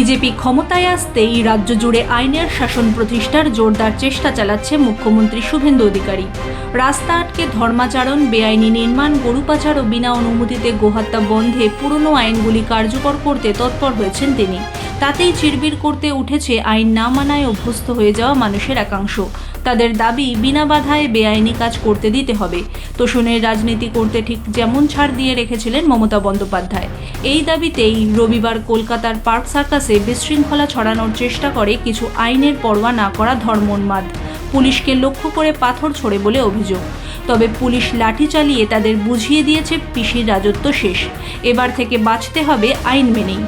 BJP ক্ষমতায় আসতেই রাজ্য জুড়ে আইনের শাসন প্রতিষ্ঠার জোরদার চেষ্টা চালাচ্ছে মুখ্যমন্ত্রী শুভেন্দু অধিকারী। রাস্তা আটকে ধর্মাচরণ, বেআইনি নির্মাণ, গরু পাচার ও বিনা অনুমতিতে গোহত্যা বন্ধে পুরনো আইনগুলি কার্যকর করতে তৎপর হয়েছেন তিনি। তাতেই চিরবির করতে উঠেছে আইন না মানায় অভ্যস্ত হয়ে যাওয়া মানুষের একাংশ। তাদের দাবি বিনা বাধায় বেআইনি কাজ করতে দিতে হবে। তোষণের রাজনীতি করতে ঠিক যেমন ছাড় দিয়ে রেখেছিলেন মমতা বন্দ্যোপাধ্যায়। এই দাবিতেই রবিবার কলকাতার পার্ক সার্কাসে বিশৃঙ্খলা ছড়ানোর চেষ্টা করে কিছু আইনের পরোয়া না করা ধর্মোন্মাদ। পুলিশকে লক্ষ্য করে পাথর ছোড়ে বলে অভিযোগ। তবে পুলিশ লাঠি চালিয়ে তাদের বুঝিয়ে দিয়েছে পিসির রাজত্ব শেষ, এবার থেকে বাঁচতে হবে আইন মেনেই।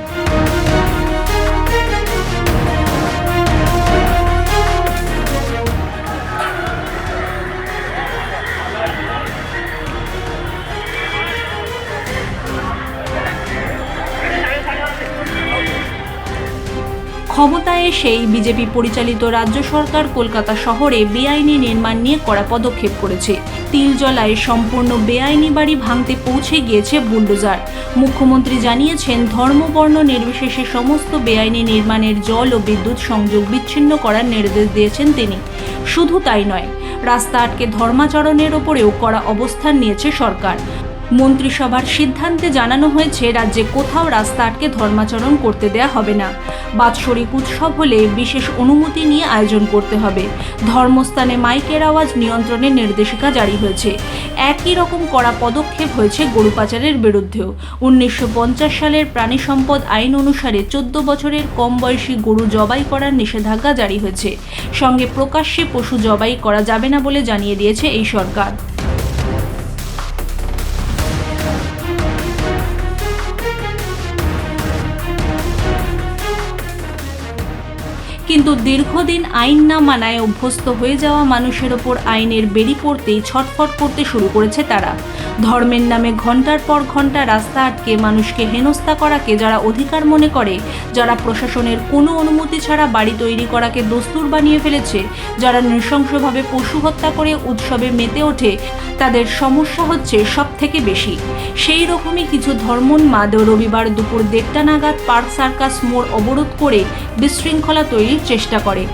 ক্ষমতায় এসেই বিজেপি পরিচালিত রাজ্য সরকার কলকাতা শহরে বেআইনি নির্মাণ নিয়ে কড়া পদক্ষেপ করেছে। তিলজলায় সম্পূর্ণ বেআইনি বাড়ি ভাঙতে পৌঁছে গিয়েছে বুলডোজার। মুখ্যমন্ত্রী জানিয়েছেন, ধর্ম বর্ণ নির্বিশেষে সমস্ত বেআইনি নির্মাণের জল ও বিদ্যুৎ সংযোগ বিচ্ছিন্ন করার নির্দেশ দিয়েছেন তিনি। শুধু তাই নয়, রাস্তা আটকে ধর্মাচরণের ওপরেও কড়া অবস্থান নিয়েছে সরকার। মন্ত্রিসভার সিদ্ধান্তে জানানো হয়েছে, রাজ্যে কোথাও রাস্তা আটকে ধর্মাচরণ করতে দেয়া হবে না। বাৎসরিক উৎসব হলে বিশেষ অনুমতি নিয়ে আয়োজন করতে হবে। ধর্মস্থানে মাইকের আওয়াজ নিয়ন্ত্রণের নির্দেশিকা জারি হয়েছে। একই রকম কড়া পদক্ষেপ হয়েছে গরু পাচারের বিরুদ্ধেও। 1950 সালের প্রাণী সম্পদ আইন অনুসারে 14 বছরের কম বয়সী গরু জবাই করার নিষেধাজ্ঞা জারি হয়েছে। সঙ্গে প্রকাশ্যে পশু জবাই করা যাবে না বলে জানিয়ে দিয়েছে এই সরকার। কিন্তু দীর্ঘদিন আইন না মানায় অভ্যস্ত হয়ে যাওয়া মানুষের ওপর আইনের বেড়ি পড়তেই ছটফট করতে শুরু করেছে তারা। ধর্মের নামে ঘন্টার পর ঘন্টা রাস্তা আটকে মানুষকে হেনস্থা করাকে যারা অধিকার মনে করে, যারা প্রশাসনের কোনো অনুমতি ছাড়া বাড়ি তৈরি করাকে দস্তুর বানিয়ে ফেলেছে, যারা নৃশংসভাবে পশু হত্যা করে উৎসবে মেতে ওঠে, তাদের সমস্যা হচ্ছে সব থেকে বেশি। সেই রকমই কিছু ধর্মোন্মাদ রবিবার দুপুর 1:30 নাগাদ পার্ক সার্কাস মোড় অবরোধ করে বিশৃঙ্খলা তৈরির চেষ্টা করে।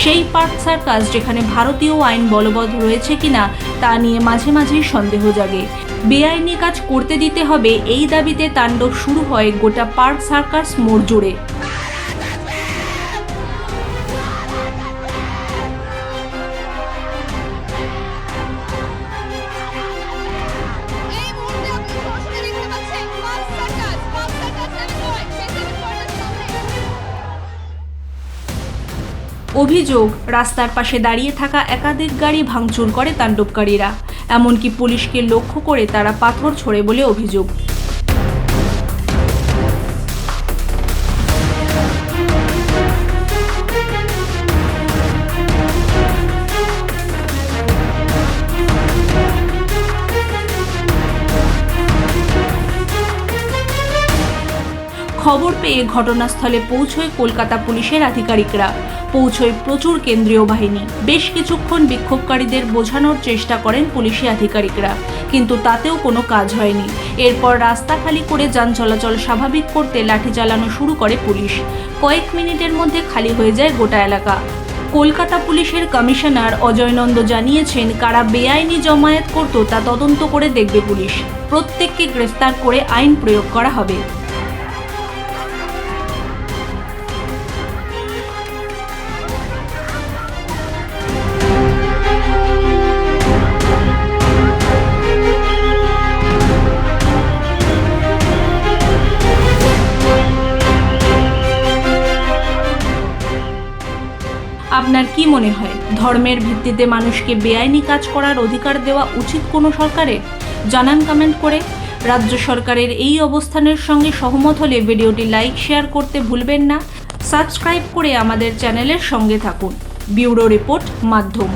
সেই পার্ক সার্কাস যেখানে ভারতীয় আইন বলবৎ রয়েছে কিনা তা নিয়ে মাঝে মাঝেই সন্দেহ জাগে। বেআইনি কাজ করতে দিতে হবে, এই দাবিতে তাণ্ডব শুরু হয় গোটা পার্ক সার্কাস মোড় জুড়ে। অভিযোগ, রাস্তার পাশে দাঁড়িয়ে থাকা একাধিক গাড়ি ভাঙচুর করে তাণ্ডবকারীরা। এমনকি পুলিশকে লক্ষ্য করে তারা পাথর ছোড়ে বলে অভিযোগ। খবর পেয়ে ঘটনাস্থলে পৌঁছয় কলকাতা পুলিশের আধিকারিকরা। পৌঁছয় প্রচুর কেন্দ্রীয় বাহিনী। বেশ কিছুক্ষণ বিক্ষোভকারীদের বোঝানোর চেষ্টা করেন পুলিশি আধিকারিকরা, কিন্তু তাতেও কোনো কাজ হয়নি। এরপর রাস্তা খালি করে যান চলাচল স্বাভাবিক করতে লাঠি চালানো শুরু করে পুলিশ। কয়েক মিনিটের মধ্যে খালি হয়ে যায় গোটা এলাকা। কলকাতা পুলিশের কমিশনার অজয় নন্দ জানিয়েছেন, কারা বেআইনি জমায়েত করত তা তদন্ত করে দেখবে পুলিশ। প্রত্যেককে গ্রেফতার করে আইন প্রয়োগ করা হবে। আপনার কি মনে হয়, ধর্মের ভিত্তিতে মানুষকে বেআইনি কাজ করার অধিকার দেওয়া উচিত কোনো সরকারের? জানান কমেন্ট করে। রাজ্য সরকারের এই অবস্থানের সঙ্গে সহমত হলে ভিডিওটি লাইক শেয়ার করতে ভুলবেন না। সাবস্ক্রাইব করে আমাদের চ্যানেলের সঙ্গে থাকুন। ব্যুরো রিপোর্ট, মাধ্যম।